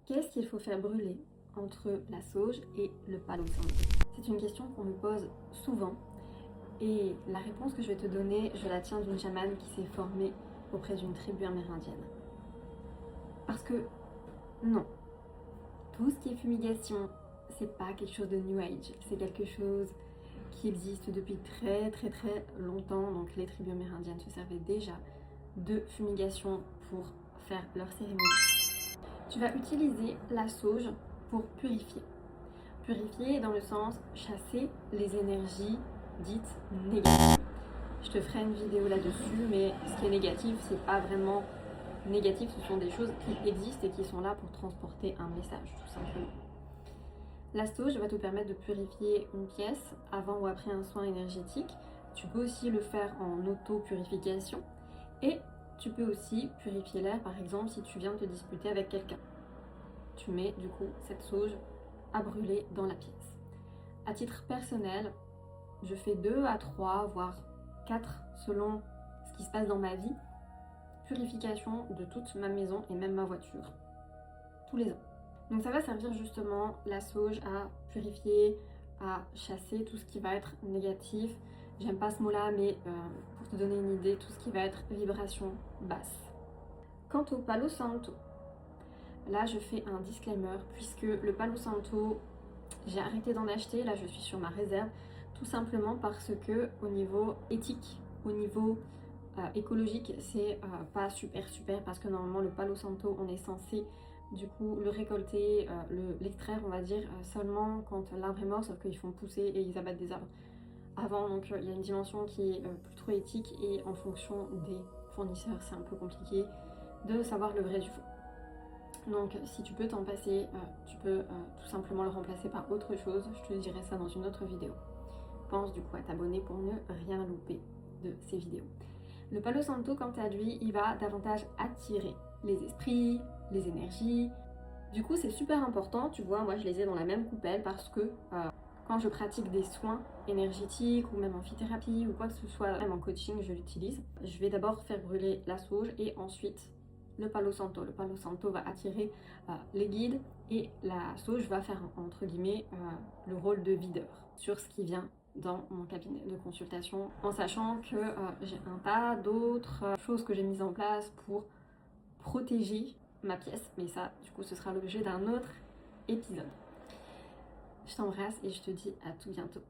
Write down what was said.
Qu'est-ce qu'il faut faire brûler entre la sauge et le palo santo? C'est une question qu'on me pose souvent et la réponse que je vais te donner, je la tiens d'une chamane qui s'est formée auprès d'une tribu amérindienne. Parce que non, tout ce qui est fumigation, c'est pas quelque chose de New Age, c'est quelque chose qui existe depuis très longtemps. Donc les tribus amérindiennes se servaient déjà de fumigation pour faire leur cérémonie. Tu vas utiliser la sauge pour purifier. Purifier dans le sens chasser les énergies dites négatives. Je te ferai une vidéo là-dessus, mais ce qui est négatif, c'est pas vraiment négatif, ce sont des choses qui existent et qui sont là pour transporter un message, tout simplement. La sauge va te permettre de purifier une pièce avant ou après un soin énergétique. Tu peux aussi le faire en auto-purification et tu peux aussi purifier l'air, par exemple, si tu viens de te disputer avec quelqu'un. Tu mets du coup cette sauge à brûler dans la pièce. À titre personnel, je fais 2 à 3, voire 4 selon ce qui se passe dans ma vie. Purification de toute ma maison et même ma voiture, tous les ans. Donc ça va servir justement la sauge à purifier, à chasser tout ce qui va être négatif. J'aime pas ce mot-là, mais pour te donner une idée, tout ce qui va être vibration basse. Quant au palo santo, là je fais un disclaimer puisque le palo santo, j'ai arrêté d'en acheter, là je suis sur ma réserve, tout simplement parce que au niveau éthique, au niveau écologique, c'est pas super parce que normalement le palo santo, on est censé du coup le récolter, l'extraire on va dire seulement quand l'arbre est mort, sauf qu'ils font pousser et ils abattent des arbres avant, donc il y a une dimension qui est plus trop éthique et en fonction des fournisseurs c'est un peu compliqué de savoir le vrai du faux. Donc si tu peux t'en passer, tu peux tout simplement le remplacer par autre chose, je te dirai ça dans une autre vidéo. Pense du coup à t'abonner pour ne rien louper de ces vidéos. Le palo santo, quant à lui, il va davantage attirer les esprits, les énergies. Du coup, c'est super important, tu vois, moi je les ai dans la même coupelle parce que quand je pratique des soins énergétiques ou même en phytothérapie ou quoi que ce soit, même en coaching, je l'utilise. Je vais d'abord faire brûler la sauge et ensuite le palo santo. Le palo santo va attirer les guides et la sauge va faire, entre guillemets, le rôle de videur sur ce qui vient dans mon cabinet de consultation, en sachant que j'ai un tas d'autres choses que j'ai mises en place pour protéger ma pièce, mais ça, du coup, ce sera l'objet d'un autre épisode. Je t'embrasse et je te dis à tout bientôt.